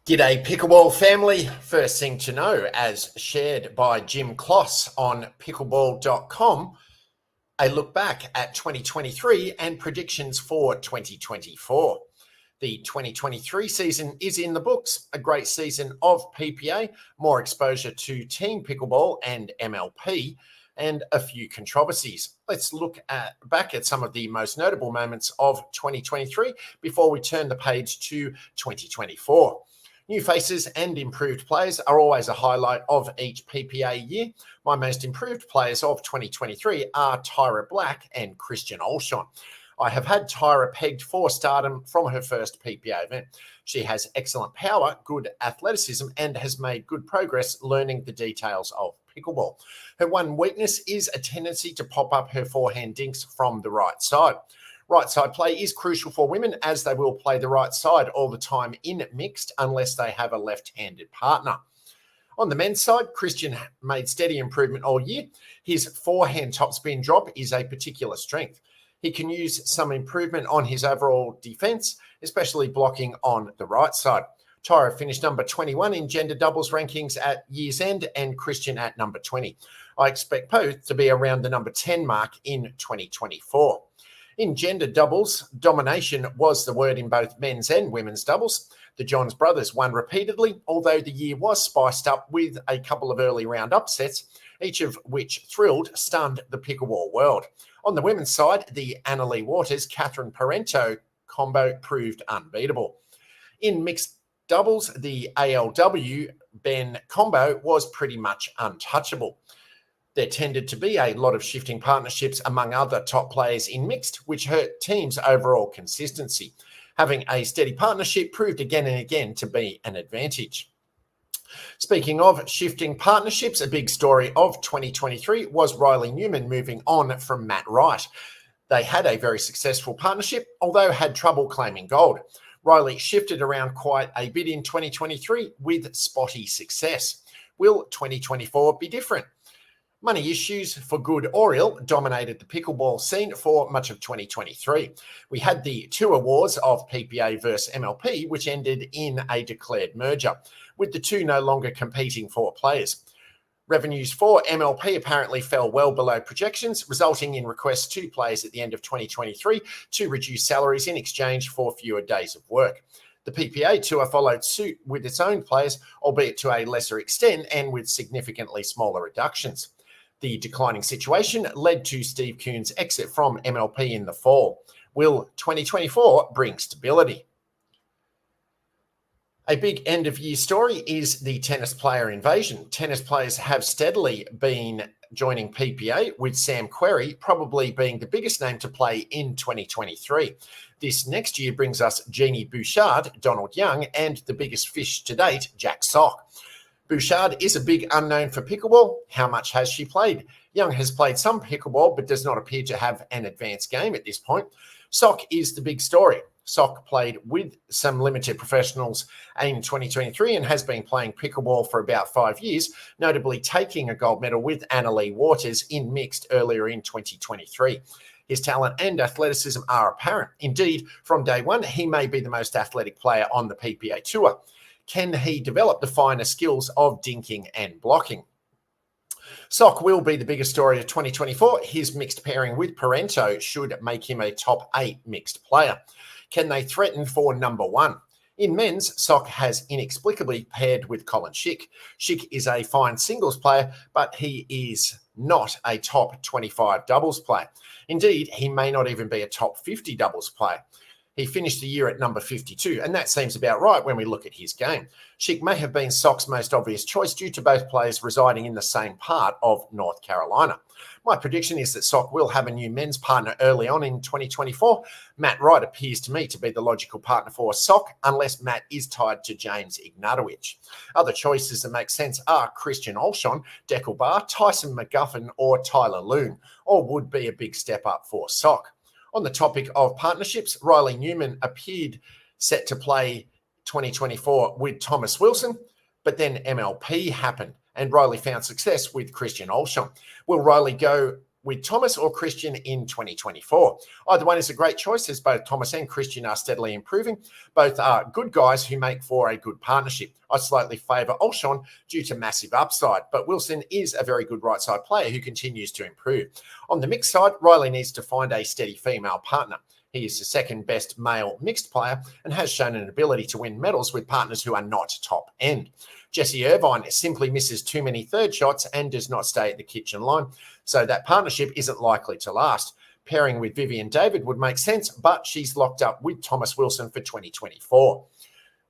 G'day Pickleball family. First thing to know, as shared by Jim Kloss on pickleball.com, a look back at 2023 and predictions for 2024. The 2023 season is in the books, a great season of PPA, more exposure to team pickleball and MLP, and a few controversies. Let's look back at some of the most notable moments of 2023 before we turn the page to 2024. New faces and improved players are always a highlight of each PPA year. My most improved players of 2023 are Tyra Black and Christian Olshon. I have had Tyra pegged for stardom from her first PPA event. She has excellent power, good athleticism, and has made good progress learning the details of pickleball. Her one weakness is a tendency to pop up her forehand dinks from the right side. Right side play is crucial for women as they will play the right side all the time in mixed unless they have a left-handed partner. On the men's side, Christian made steady improvement all year. His forehand topspin drop is a particular strength. He can use some improvement on his overall defense, especially blocking on the right side. Tyra finished number 21 in gender doubles rankings at year's end and Christian at number 20. I expect both to be around the number 10 mark in 2024. In gender doubles, domination was the word in both men's and women's doubles. The Johns brothers won repeatedly, although the year was spiced up with a couple of early round upsets, each of which stunned the pickleball world. On the women's side, the Annalie Waters-Catherine Parento combo proved unbeatable. In mixed doubles, the ALW-Ben combo was pretty much untouchable. There tended to be a lot of shifting partnerships among other top players in mixed, which hurt teams' overall consistency. Having a steady partnership proved again and again to be an advantage. Speaking of shifting partnerships, a big story of 2023 was Riley Newman moving on from Matt Wright. They had a very successful partnership, although had trouble claiming gold. Riley shifted around quite a bit in 2023 with spotty success. Will 2024 be different? Money issues, for good or ill, dominated the pickleball scene for much of 2023. We had the two wars of PPA versus MLP, which ended in a declared merger, with the two no longer competing for players. Revenues for MLP apparently fell well below projections, resulting in requests to players at the end of 2023 to reduce salaries in exchange for fewer days of work. The PPA Tour followed suit with its own players, albeit to a lesser extent and with significantly smaller reductions. The declining situation led to Steve Kuhn's exit from MLP in the fall. Will 2024 bring stability? A big end-of-year story is the tennis player invasion. Tennis players have steadily been joining PPA, with Sam Querrey probably being the biggest name to play in 2023. This next year brings us Jeannie Bouchard, Donald Young, and the biggest fish to date, Jack Sock. Bouchard is a big unknown for pickleball. How much has she played? Young has played some pickleball, but does not appear to have an advanced game at this point. Sock is the big story. Sock played with some limited professionals in 2023 and has been playing pickleball for about 5 years, notably taking a gold medal with Annalie Waters in mixed earlier in 2023. His talent and athleticism are apparent. Indeed, from day one, he may be the most athletic player on the PPA Tour. Can he develop the finer skills of dinking and blocking? Sock will be the biggest story of 2024. His mixed pairing with Parento should make him a top 8 mixed player. Can they threaten for number 1? In men's, Sock has inexplicably paired with Colin Schick. Schick is a fine singles player, but he is not a top 25 doubles player. Indeed, he may not even be a top 50 doubles player. He finished the year at number 52, and that seems about right when we look at his game. Schick may have been Sock's most obvious choice due to both players residing in the same part of North Carolina. My prediction is that Sock will have a new men's partner early on in 2024. Matt Wright appears to me to be the logical partner for Sock, unless Matt is tied to James Ignatowicz. Other choices that make sense are Christian Olshon, Deckel Bar, Tyson McGuffin, or Tyler Loon, or would be a big step up for Sock. On the topic of partnerships, Riley Newman appeared set to play 2024 with Thomas Wilson, but then MLP happened and Riley found success with Christian Olshon. Will Riley go with Thomas or Christian in 2024. Either one is a great choice, as both Thomas and Christian are steadily improving. Both are good guys who make for a good partnership. I slightly favour Olshon due to massive upside, but Wilson is a very good right side player who continues to improve. On the mixed side, Riley needs to find a steady female partner. He is the second best male mixed player and has shown an ability to win medals with partners who are not top end. Jesse Irvine simply misses too many third shots and does not stay at the kitchen line, so that partnership isn't likely to last. Pairing with Vivian David would make sense, but she's locked up with Thomas Wilson for 2024.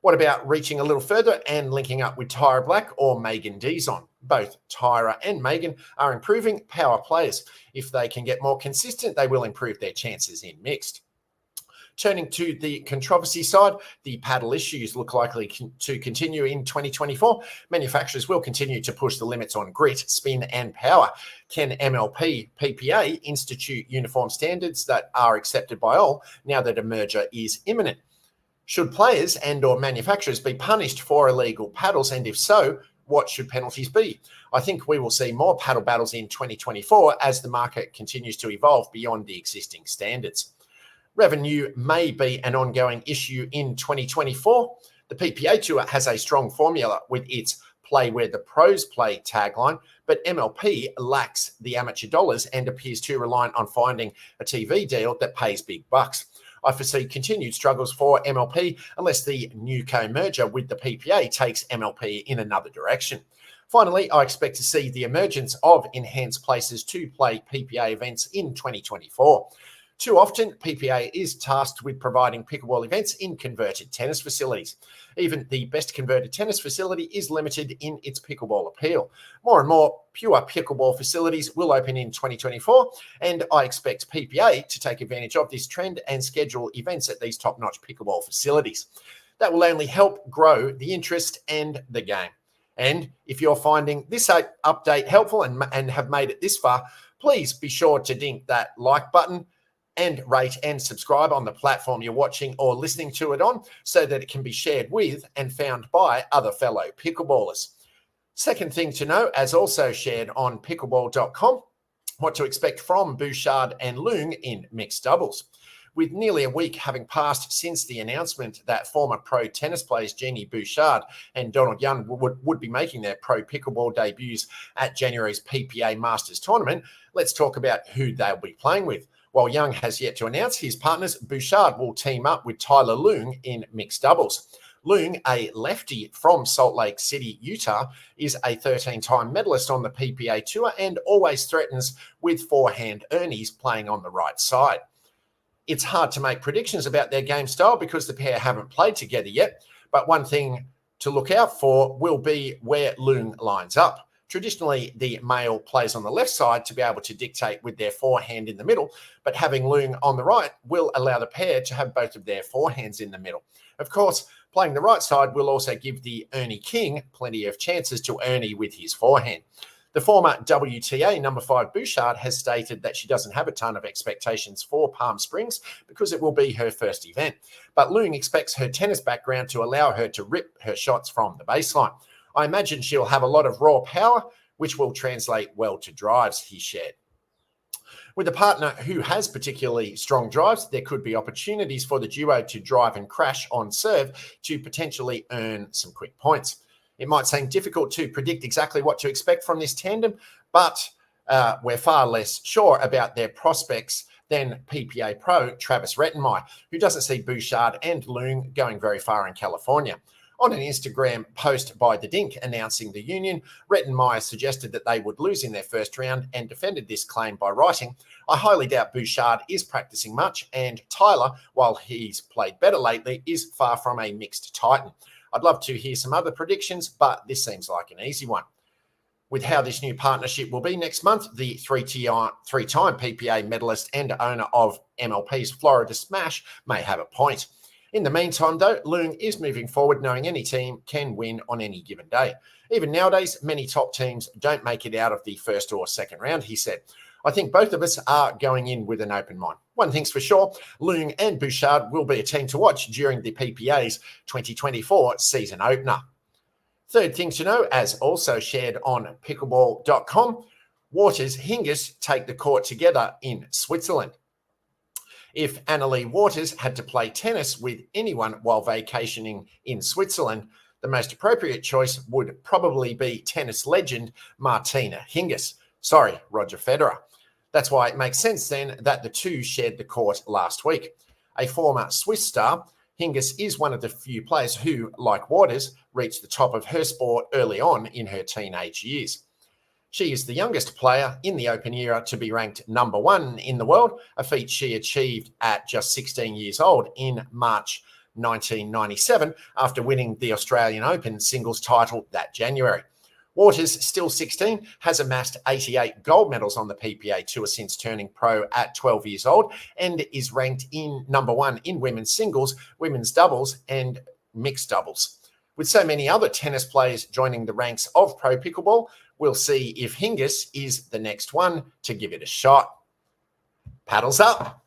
What about reaching a little further and linking up with Tyra Black or Megan Dizon? Both Tyra and Megan are improving power players. If they can get more consistent, they will improve their chances in mixed. Turning to the controversy side, the paddle issues look likely to continue in 2024. Manufacturers will continue to push the limits on grit, spin, and power. Can MLP PPA institute uniform standards that are accepted by all now that a merger is imminent? Should players and or manufacturers be punished for illegal paddles, and if so, what should penalties be? I think we will see more paddle battles in 2024 as the market continues to evolve beyond the existing standards. Revenue may be an ongoing issue in 2024. The PPA Tour has a strong formula with its play where the pros play tagline, but MLP lacks the amateur dollars and appears too reliant on finding a TV deal that pays big bucks. I foresee continued struggles for MLP unless the NewCo merger with the PPA takes MLP in another direction. Finally, I expect to see the emergence of enhanced places to play PPA events in 2024. Too often, PPA is tasked with providing pickleball events in converted tennis facilities. Even the best converted tennis facility is limited in its pickleball appeal. More and more pure pickleball facilities will open in 2024, and I expect PPA to take advantage of this trend and schedule events at these top-notch pickleball facilities. That will only help grow the interest and the game. And if you're finding this update helpful and have made it this far, please be sure to dink that like button and rate and subscribe on the platform you're watching or listening to it on so that it can be shared with and found by other fellow pickleballers. Second thing to know, as also shared on pickleball.com, what to expect from Bouchard and Leung in mixed doubles. With nearly a week having passed since the announcement that former pro tennis players Jeannie Bouchard and Donald Young would be making their pro pickleball debuts at January's PPA Masters tournament, let's talk about who they'll be playing with. While Young has yet to announce his partners, Bouchard will team up with Tyler Leung in mixed doubles. Leung, a lefty from Salt Lake City, Utah, is a 13-time medalist on the PPA Tour and always threatens with forehand ernies playing on the right side. It's hard to make predictions about their game style because the pair haven't played together yet, but one thing to look out for will be where Leung lines up. Traditionally, the male plays on the left side to be able to dictate with their forehand in the middle, but having Leung on the right will allow the pair to have both of their forehands in the middle. Of course, playing the right side will also give the Ernie King plenty of chances to Ernie with his forehand. The former WTA number 5 Bouchard has stated that she doesn't have a ton of expectations for Palm Springs because it will be her first event, but Leung expects her tennis background to allow her to rip her shots from the baseline. I imagine she'll have a lot of raw power, which will translate well to drives, he shared. With a partner who has particularly strong drives, there could be opportunities for the duo to drive and crash on serve to potentially earn some quick points. It might seem difficult to predict exactly what to expect from this tandem, but we're far less sure about their prospects than PPA pro Travis Rettenmaier, who doesn't see Bouchard and Leung going very far in California. On an Instagram post by The Dink announcing the union, Rettenmaier suggested that they would lose in their first round and defended this claim by writing, "I highly doubt Bouchard is practicing much, and Tyler, while he's played better lately, is far from a mixed titan. I'd love to hear some other predictions, but this seems like an easy one." With how this new partnership will be next month, the three-time PPA medalist and owner of MLP's Florida Smash may have a point. In the meantime, though, Leung is moving forward knowing any team can win on any given day. Even nowadays, many top teams don't make it out of the first or second round, he said. I think both of us are going in with an open mind. One thing's for sure, Leung and Bouchard will be a team to watch during the PPA's 2024 season opener. Third thing to know, as also shared on pickleball.com, Waters, Hingis take the court together in Switzerland. If Annalie Waters had to play tennis with anyone while vacationing in Switzerland, the most appropriate choice would probably be tennis legend Martina Hingis. Sorry, Roger Federer. That's why it makes sense then that the two shared the court last week. A former Swiss star, Hingis is one of the few players who, like Waters, reached the top of her sport early on in her teenage years. She is the youngest player in the Open era to be ranked number one in the world, a feat she achieved at just 16 years old in March 1997 after winning the Australian Open singles title that January. Waters, still 16, has amassed 88 gold medals on the PPA Tour since turning pro at 12 years old and is ranked in number one in women's singles, women's doubles and mixed doubles. With so many other tennis players joining the ranks of pro pickleball, we'll see if Hingis is the next one to give it a shot. Paddles up.